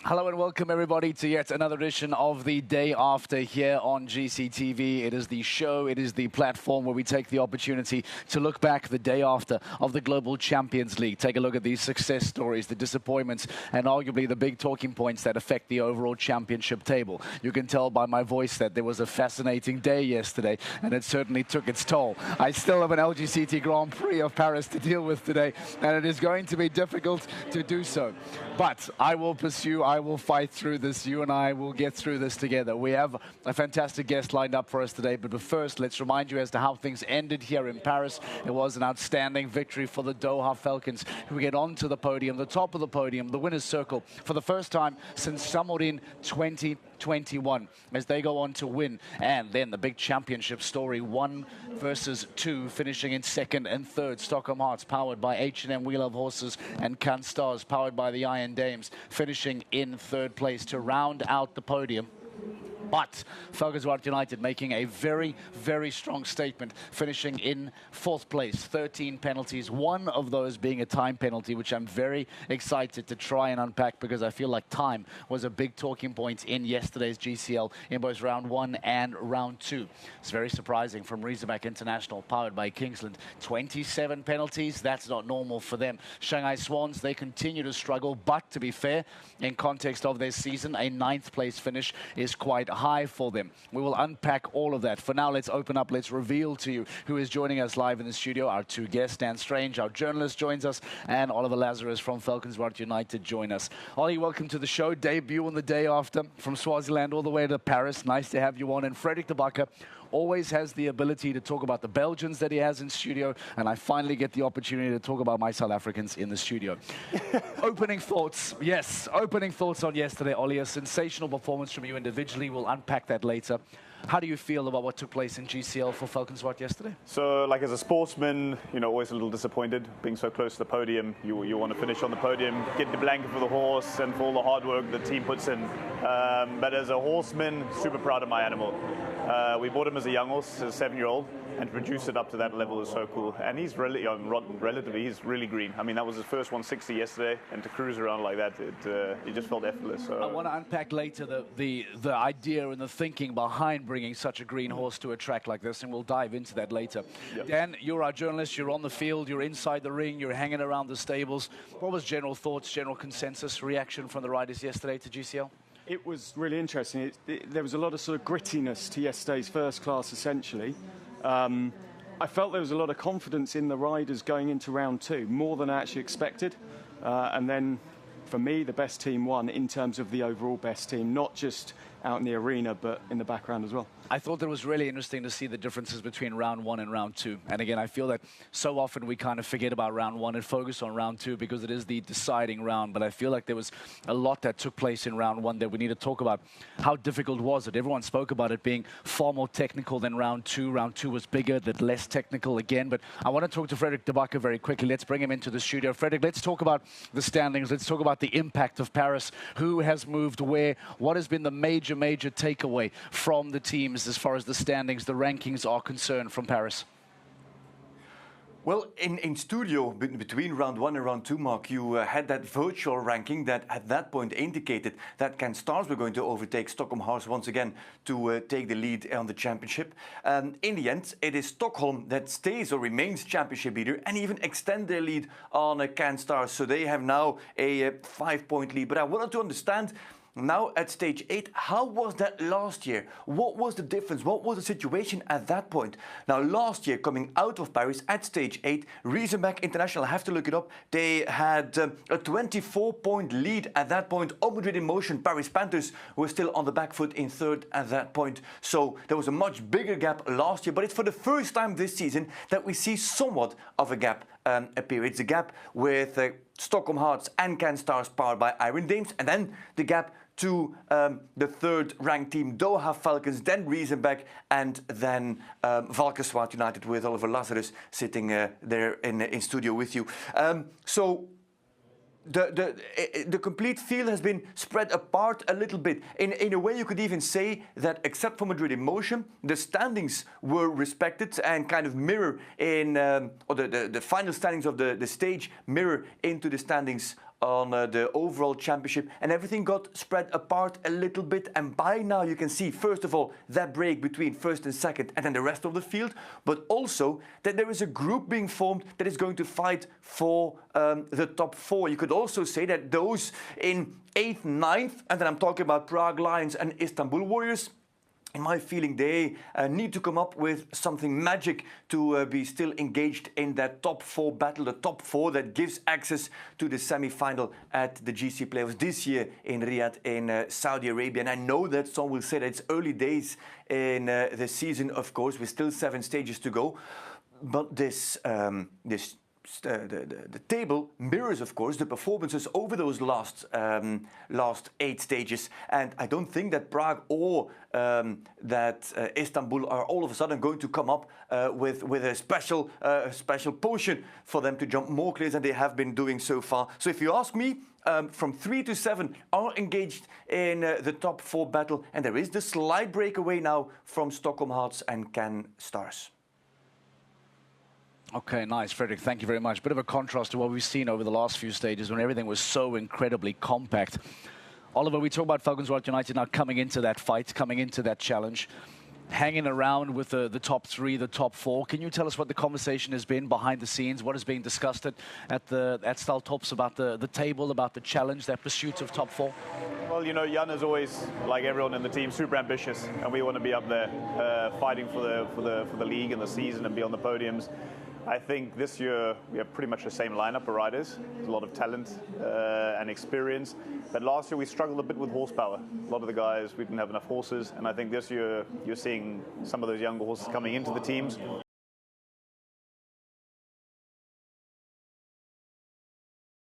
Hello and welcome everybody to yet another edition of the Day After here on GCTV. It is the show, it is the platform where we take the opportunity to look back the day after of the Global Champions League. Take a look at these success stories, the disappointments, and arguably the big talking points that affect the overall championship table. You can tell by my voice that there was a fascinating day yesterday, and it certainly took its toll. I still have an LGCT Grand Prix of Paris to deal with today, and it is going to be difficult to do so. But I will pursue, I will fight through this. You and I will get through this together. We have a fantastic guest lined up for us today. But first, let's remind you as to how things ended here in Paris. It was an outstanding victory for the Doha Falcons, who get onto the podium, the top of the podium, the winner's circle, for the first time since Samorin 2021, as they go on to win. And then the big championship story, 1 versus 2, finishing in second and third. Stockholm Hearts, powered by H&M We Love Horses, and Can Stars, powered by the Iron Dames, finishing in third place to round out the podium. But Falcons United making a very, very strong statement, finishing in 4th place, 13 penalties, one of those being a time penalty, which I'm very excited to try and unpack because I feel like time was a big talking point in yesterday's GCL in both round 1 and round 2. It's very surprising from Razorback International, powered by Kingsland. 27 penalties, that's not normal for them. Shanghai Swans, they continue to struggle, but to be fair, in context of their season, a 9th place finish is quite high for them. We will unpack all of that. For now, let's open up, let's reveal to you who is joining us live in the studio. Our 2 guests, Dan Strange, our journalist, joins us, and Oliver Lazarus from Falcons United join us. Ollie, welcome to the show. Debut on the day after, from Swaziland all the way to Paris. Nice to have you on. And Frederick de Backer always has the ability to talk about the Belgians that he has in studio, and I finally get the opportunity to talk about my South Africans in the studio. Opening thoughts. Yes, opening thoughts on yesterday, Ollie. A sensational performance from you individually. We'll unpack that later. How do you feel about what took place in GCL for Falcons yesterday? So, like, as a sportsman, you know, always a little disappointed being so close to the podium. You want to finish on the podium, get the blanket for the horse and for all the hard work the team puts in. But as a horseman, super proud of my animal. We bought him as a young horse, as a 7-year-old, and to produce it up to that level is so cool. And he's really, relatively, he's really green. I mean, that was his first 160 yesterday, and to cruise around like that, it just felt effortless. So. I want to unpack later the idea and the thinking behind bringing such a green horse to a track like this, and we'll dive into that later. Yep. Dan, you're our journalist, you're on the field, you're inside the ring, you're hanging around the stables. What was general thoughts, general consensus, reaction from the riders yesterday to GCL? It was really interesting. There was a lot of sort of grittiness to yesterday's first class, essentially. I felt there was a lot of confidence in the riders going into round 2, more than I actually expected. And then, for me, the best team won in terms of the overall best team, not just out in the arena, but in the background as well. I thought that was really interesting to see the differences between round 1 and round 2. And again, I feel that so often we kind of forget about round 1 and focus on round 2 because it is the deciding round. But I feel like there was a lot that took place in round 1 that we need to talk about. How difficult was it? Everyone spoke about it being far more technical than round 2. Round 2 was bigger, that less technical again. But I want to talk to Frederick de Backer very quickly. Let's bring him into the studio. Frederick, let's talk about the standings. Let's talk about the impact of Paris. Who has moved where? What has been the major takeaway from the teams as far as the standings, the rankings are concerned from Paris? Well, in studio, between round 1 and round 2, Mark, you had that virtual ranking that at that point indicated that Can Stars were going to overtake Stockholm Hearts once again to take the lead on the championship. In the end, it is Stockholm that stays or remains championship leader and even extend their lead on Can Stars. So they have now a 5-point lead. But I wanted to understand, now at stage 8, how was that last year? What was the difference? What was the situation at that point? Now, last year, coming out of Paris at stage 8, Razorback International, I have to look it up, they had a 24-point lead at that point. On Madrid in Motion, Paris Panthers were still on the back foot in 3rd at that point. So there was a much bigger gap last year, but it's for the first time this season that we see somewhat of a gap appear. It's a gap with Stockholm Hearts and Can Stars powered by Iron Dames, and then the gap to the 3rd ranked team, Doha Falcons, then Razorback, and then Falcons United with Oliver Lazarus sitting there in studio with you. So the complete field has been spread apart a little bit. In a way, you could even say that, except for Madrid in Motion, the standings were respected and kind of mirror in, or the final standings of the stage mirror into the standings on the overall championship, and everything got spread apart a little bit. And by now you can see, first of all, that break between first and second and then the rest of the field, but also that there is a group being formed that is going to fight for the top 4. You could also say that those in 8th, 9th, and then I'm talking about Prague Lions and Istanbul Warriors, in my feeling, they need to come up with something magic to be still engaged in that top 4 battle, the top 4 that gives access to the semi-final at the GC playoffs this year in Riyadh in Saudi Arabia. And I know that some will say that it's early days in the season, of course, with still 7 stages to go. But the table mirrors, of course, the performances over those last 8 stages, and I don't think that Prague or that Istanbul are all of a sudden going to come up with a special potion for them to jump more clears than they have been doing so far. So if you ask me, from 3 to 7 are engaged in the top 4 battle, and there is the slight breakaway now from Stockholm Hearts and Cannes Stars. Okay, nice, Frederick. Thank you very much. Bit of a contrast to what we've seen over the last few stages when everything was so incredibly compact. Oliver, we talk about Falcons Royal United now coming into that fight, coming into that challenge, hanging around with the top 3, the top 4. Can you tell us what the conversation has been behind the scenes? What is being discussed at Staltops about the table, about the challenge, that pursuit of top 4? Well, you know, Jan is always, like everyone in the team, super ambitious, and we want to be up there fighting for the league and the season and be on the podiums. I think this year we have pretty much the same lineup of riders. There's a lot of talent and experience. But last year we struggled a bit with horsepower. A lot of the guys, we didn't have enough horses. And I think this year you're seeing some of those younger horses coming into the teams.